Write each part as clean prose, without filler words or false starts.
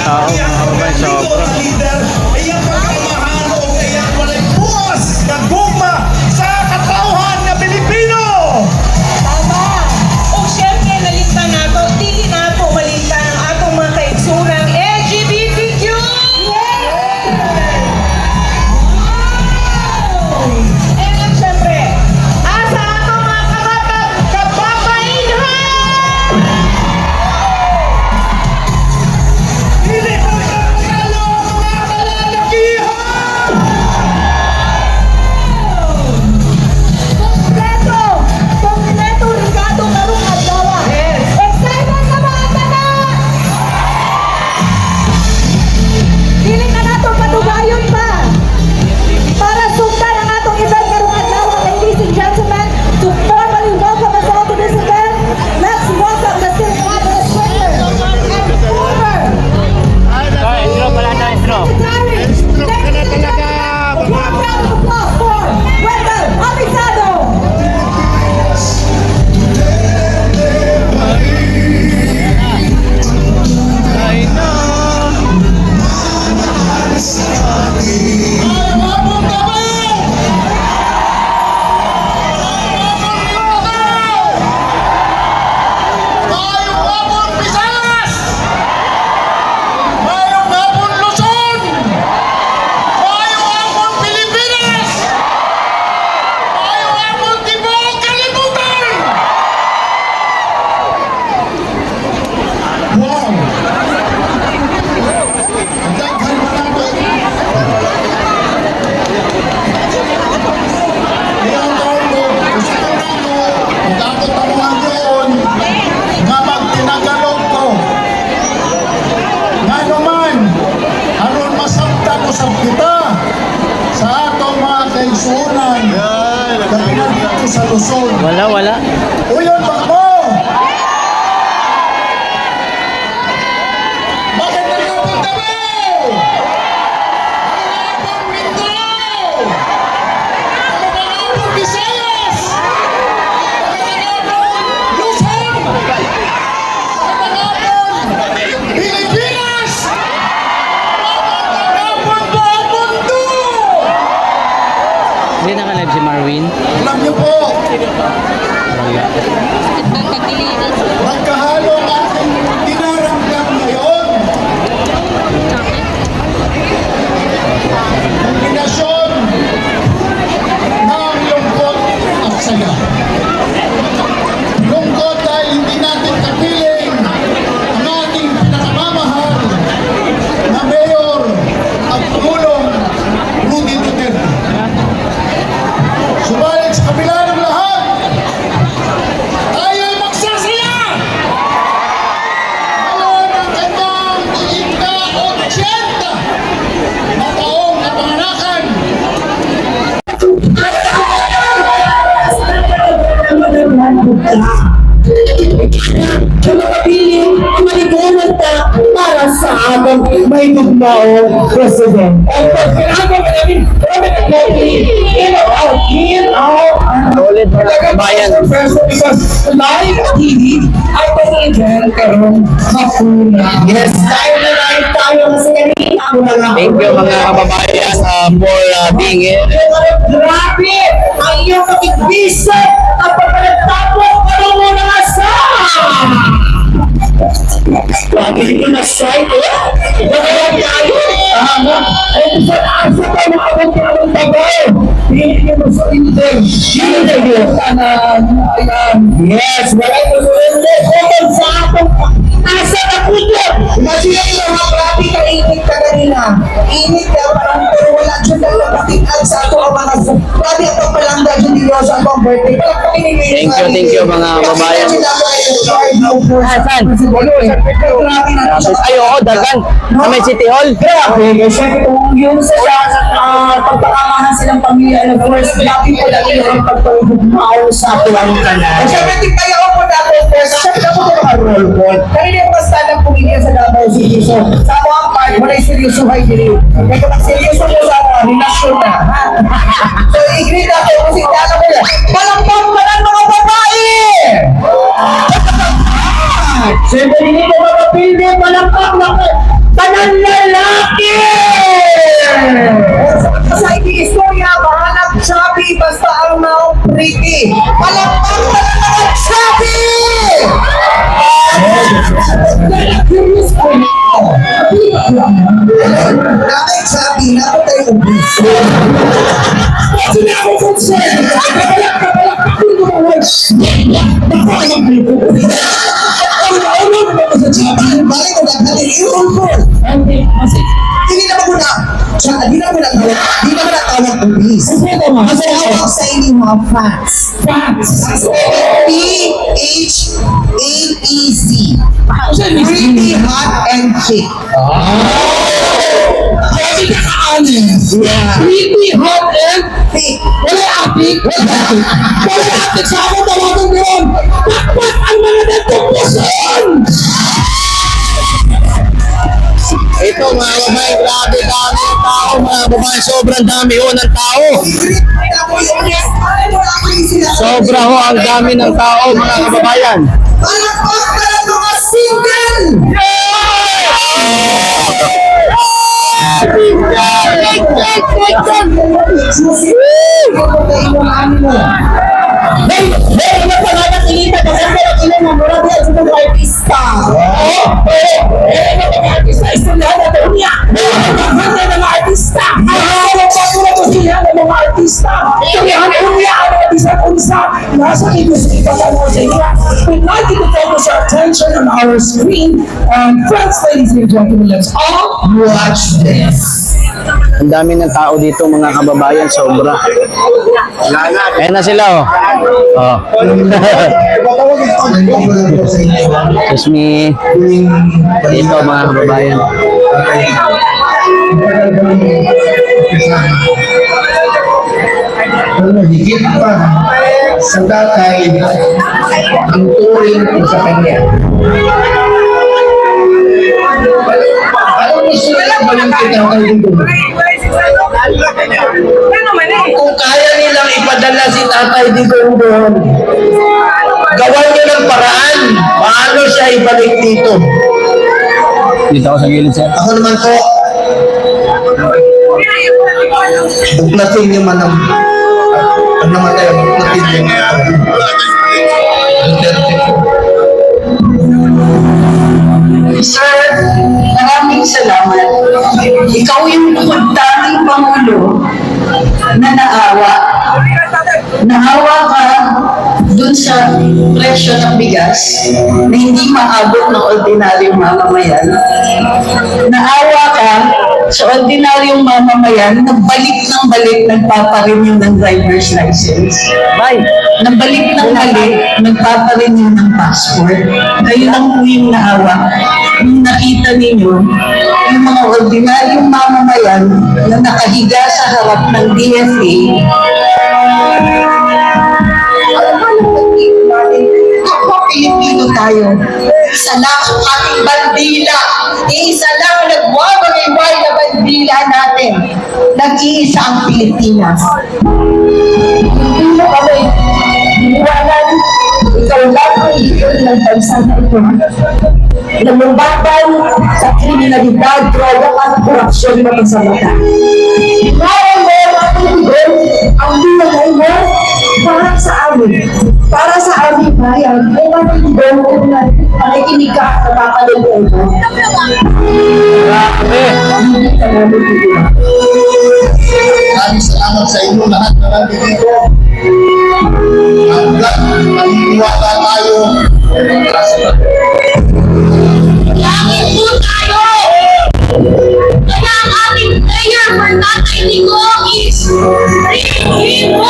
tao, mga kababayan, sobra. Ayan pagkamahal o kaya walay buwas na guma sa katauhan na Pilipino. Tama. O syempre, nalista nato, dili nato malista ng atong mga kaigsurang LGBTQ. And ang syempre, asa atong mga kabatang kababainhan. Hindi ko nakakalo mga kalalakihan. Kompleto, Ricardo, karong adlaw. Yes. Excited na mga tanan! Dili na nato patugayon pa. Para sundan ang atong event karong adlaw, ladies and gentlemen, to formally welcome us all to this event. Let's welcome the City Fabulous winner and former secretary. Stroke ka na talaga, One round of applause for Wendell Alisado. Wow! Daghan mo na ba? Ilang taon mo, gusto ko na ko, kung dapat tamuhan yun, nga magtinagalog ko. Nga naman, aron masabta ko sa kita, sa atong mga kaigsunan, na pinagdito sa Luzon. Wala. Uyon ba mo? Bakit nagpupunta mo? Ang Mindanao! Ang mga Visayas! Ang mga Luzon! Ang mga Pilipinas! Ang mga mundo! Hindi naka-live si Marwin. Alam niyo po, Wala. magkahalo ang aking dinaramdam ngayon. Kombinasyon ng lungkot at saya. Lungkot dahil hindi natin kapiling ang ating pinakamamahal na Mayor at Pangulong Rudy Duterte. Subalit sa kabila ng lahat, tayo ay magsasaya! Ngayon ang kanyang ika-80 na taong kapanganakan. Piling maligawan ta para sa aming may tugmao president. Ang pagkinaga namin, Ulit mga kabayan. because live TV ay pag-event karong hapuna. Yes, tayo kasi kanina ako na lang. Thank you mga kababayan for being here. Grabe! Ang iyong kakigbisa ang pagkatapos ano mo na asa! Lagi ko na site eh! Dahil tayo! Tama! Ay, sa asa ka makabang tagay! Hindi mo sa inter! Interview! Ayan! Yes! Wala ko sa inter! Kung sa atong asa na puto! Masira yung mga grabe ka init ka kanina! Init ka parang pero wala dyan na napakitan sa ato ang mga grabe atong palangga dyan dito sa akong birthday! Thank you mga kababayan. Saan? Ay, oo, dagan. Sa may City Hall. Grabe, syempre kung yung sa pagpakamahan silang pamilya, of course, grabe po lang yung pagpagmao sa tuwang kanan. Syempre, di tayo ako dati, syempre ako ko mga roll call. Kanina yung basta ng pumilya sa Davao City. So, sa mga part, wala yung seryoso kayo dili. Kaya kung seryoso mo sa relasyon na. So, i-greet ako kung si Dana ko na. Palambang pa ng mga babae! Siyempre, hindi ko mapapili, palambang na Tanan lalaki! Sa istorya, mahanap sabi basta ang mga pretty. Palakpak na naman sabi! Bakit sabi na ako tayo ubiso? Sila ako concern! Bakit ko nagkalit yung ulpol? Hindi naman ko na, di naman natawag ubis. Kasi hawak sa inyong mga facts. PHAEC. Pretty, hot, and chic. Pretty hot and Thick. wala apik. Wala apik sa ako tawagan doon. Takpat ang mga natupusan. Ito mga babae, grabe dami ng tao mga babae. Sobrang dami ho ng tao. Sobra ho ang dami ng tao mga kababayan. Palakpak na lang mga single! Hey, ano pa nga nakikita kasi ang ilan ng mura diyan sa mga artista. Ano pa mga artista? Istoryahan na doon niya. Ano ng mga artista? Ano pa mura to sila ng mga artista? Istoryahan ko niya ang mga artista nasa industry pa lang sa inyo. We'd like you to focus our attention on our screen. Friends, ladies and gentlemen, let's all watch this. Ang dami ng tao dito mga kababayan, sobra. Ayan na sila oh. Oh. Excuse me. Dito mga kababayan. Higit pa sa tatay ang turing ko sa kanya. Anong gusto nila balangkit ang kanyang doon? Kung kaya nilang ipadala si tatay dito doon, gawan niyo ng paraan. Paano siya ibalik dito? Dito ako sa gilid sir. Ako naman po, buklatin niyo man ang namatay, buklatin niyo. Sir, maraming salamat. Ikaw yung daming Pangulo na naawa. Naawa ka dun sa presyo ng bigas na hindi maabot ng ordinaryong mamamayan. Naawa ka sa ordinaryong mamamayan na balik ng balik nagpaparenew ng driver's license. Bye. Nabalik ng balik, nagpaparenew ng passport. Kayo lang po yung naawa. Yung nakita ninyo, yung mga ordinaryong mamamayan na nakahiga sa harap ng DFA, ako Pilipino tayo. Isa lang ang ating bandila. Isa lang ang nagwawagayway na bandila natin. Nag-iisa ang Pilipinas. Hindi mo kami iniwanan. Ikaw lang ang ikot ng bansa na ito. Namumbaban sa kriminalidad, droga at korupsyon na masamata. Ngayon mo matulog ang binagay mo para sa amin. Para sa aming bayan, ay matulog na nakikinig ka sa papalagay mo. Hindi ka namin tulungan. Maraming salamat sa inyo lahat na nandito. Hanggang maniniwala tayo. Langit po tayo! Kaya ang ating prayer for Tatay Digong is Ringin mo!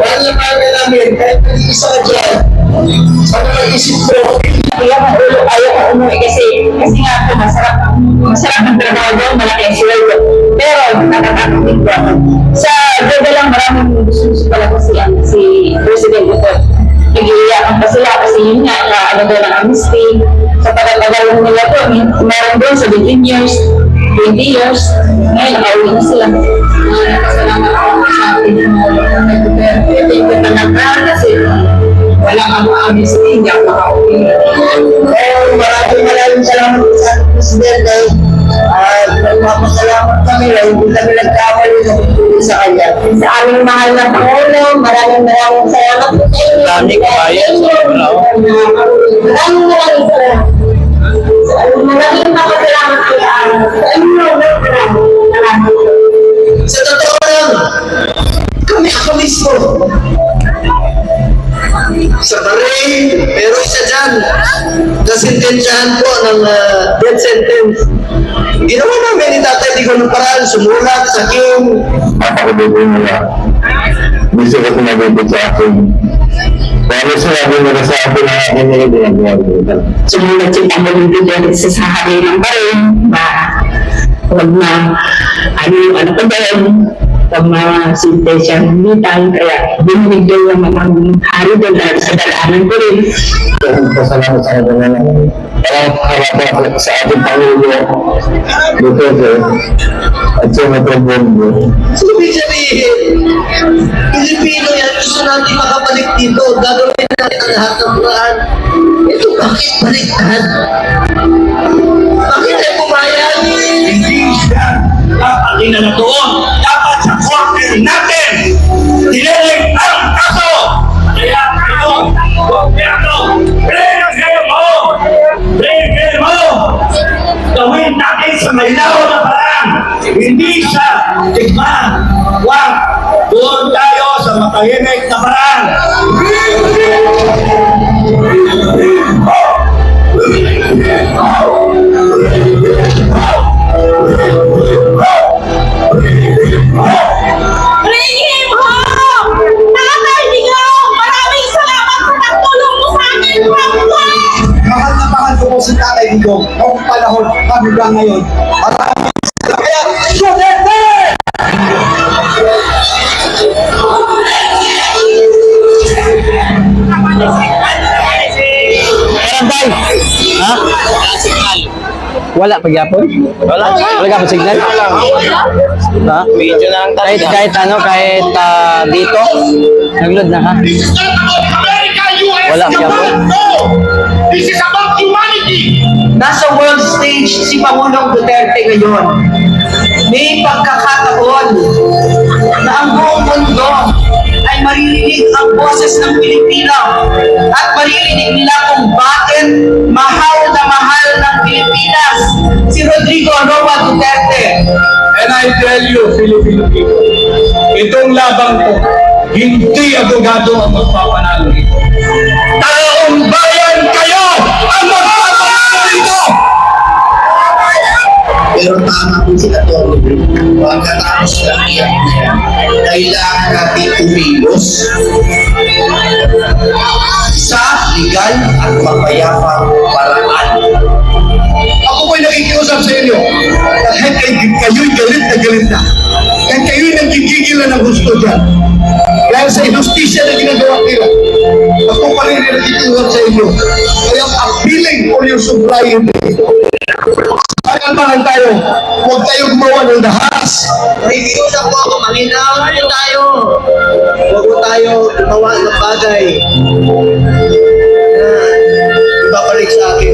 Wala namin, kahit nag-iisa ka dyan. Sana mag-isip mo. Kaya ayaw ko umuwi kasi nga po masarap ang trabaho doon, malaki ang sweldo. Pero natatakot din po ako. Sa Dodo lang maraming gusto pala ko si President Duterte. Nag-iiyakan pa sila kasi yun nga, ano doon ang amnesty. Sa pagkakataon pinagalang nila to, meron doon sa 15 years, 20 years, ngayon nakauwi na sila. Salamat ako sa atin ng mga Duterte. Ito yung pinagagawa kasi wala kang maamin sa hindi ako makauwi. Maraming salamat sa Presidente. Nagpapasalamat kami na hindi kami nagkamali na tutulong sa kanya. Sa aming mahal na Pangulo, maraming salamat po sa inyo. Daming kabayan sa obra. Maraming salamat. Maraming papasalamat po sa inyo. Sa totoo lang, ako mismo. Sa Bahrain, pero isa dyan, nasintensyahan po ng death sentence. Ginawa namin ni Tatay Digong ng paraan, sumulat sa king. Napakabuti nila. Gusto ko sinagot sa akin. Pero sinabi nila sa akin na akin nila ginagawa nila. Sumulat yung Pangulong Duterte sa sahari ng Bahrain, huwag na, ano pa doon, pag mga sintensya militan, kaya bininig doon yung mga hari doon dahil sa dalanan ko rin. Pasalamat sa kanila na parang sa ating Pangulo Duterte at sa mga Bongo. So, ibig sabihin, Pilipino yan, gusto natin makabalik dito. Gagawin natin ang lahat ng paraan. Ito, bakit baliktad? Bakit ay pumayag? Hindi siya dapat inanatuon. Dapat sa korte natin dinilig ang kaso. Kaya ito, gobyerno, bigyan mo! Gawin natin sa malinaw na paraan. Hindi siya tigma. Wag, doon tayo sa matahimik na paraan. Bring him home! Tatay Digong, maraming salamat sa pagtulong mo sa akin, Papa! Mahal na mahal ko po si Tatay Digong noong panahon hanggang ngayon. Maraming salamat. Kaya, Duterte! Meron tayo. Ha? Wala pagyapon? Wala ka pa signal? Ha? Medyo na lang Kahit dito? Nagload na ha? Wala pagyapon? This is about humanity! Nasa world stage si Pangulong Duterte ngayon. May pagkakataon na ang buong mundo ay maririnig ang boses ng Pilipino at maririnig nila kung bakit mahal ng Pilipinas si Rodrigo Roa Duterte. And I tell you, Filipino people, itong labang to, hindi abogado ang magpapanalo ito. Taong bayan kayo ang magpapanalo ito! Pero tama po sila to. Pagkatapos ng iyan, kailangan natin tumilos sa legal at mapayapang paraan. Ako po'y nakikiusap sa inyo. Kahit kayo'y galit na galit na. Kahit kayo'y nagkikigil na ng gusto dyan. Dahil sa inustisya na ginagawa nila. Ako pa rin nakikiusap sa inyo. Kaya appealing for your sobriety. Kalmahan tayo. Huwag tayo gumawa ng dahas. Nakikiusap po ako, manginawin tayo. Huwag po tayo gumawa ng bagay na ibabalik sa akin.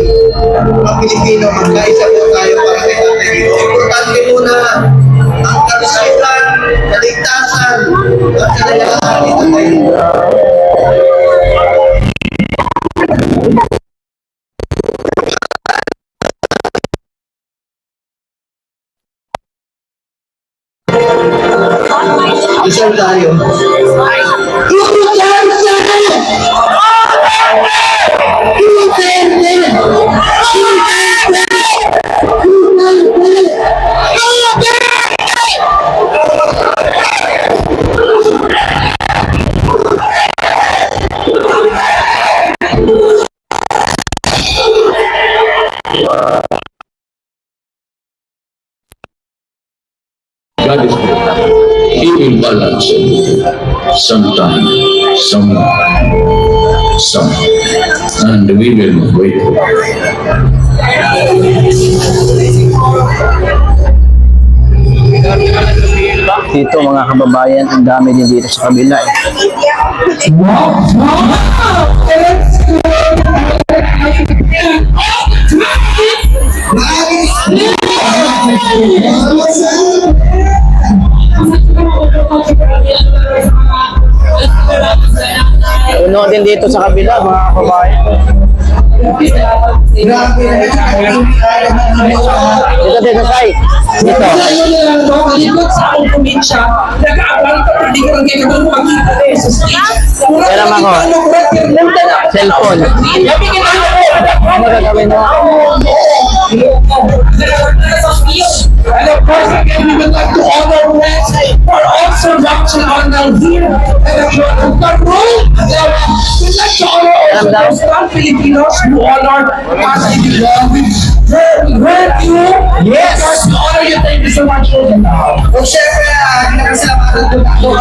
Mga Pilipino, magkaisa po tayo para kay Tatay Digong. Importante muna ang kalusugan, kaligtasan, at kailangan ni Tatay Digong. Isang tayo. God is good. He will balance it. Sometime, someone, some. And we will wait for it. Dito mga kababayan, ang dami din dito sa kabila eh. Puno din dito sa kabila mga kababayan. Dito din sa side. Dito. Ikot sa akong probinsya, nag-aabang ka, hindi ko lang kayo doon makita sa stage. Pero ako, cellphone. Ano gagawin mo? And of course, again, we would like to honor Rex for also watching on now here. And of course, the role, we'd like to honor also those non-Filipinos who honor us in the world. Where you? Yes! Of course, we honor you. Thank you so much for the now. O syempre, nakasalamatan ko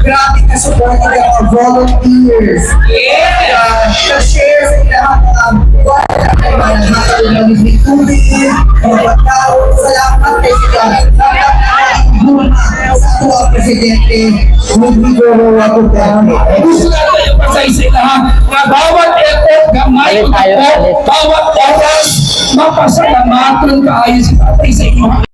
grabe ka support ng mga volunteers. Yeah! Share sa lahat ng mga tao. Salamat kay sila. Sa tuwa, Presidente. Hindi ko ako Gusto natin yung pasay ha. Na bawat effort, gamay, bawat oras, mapasalamatan kaayos sa tatay sa inyo.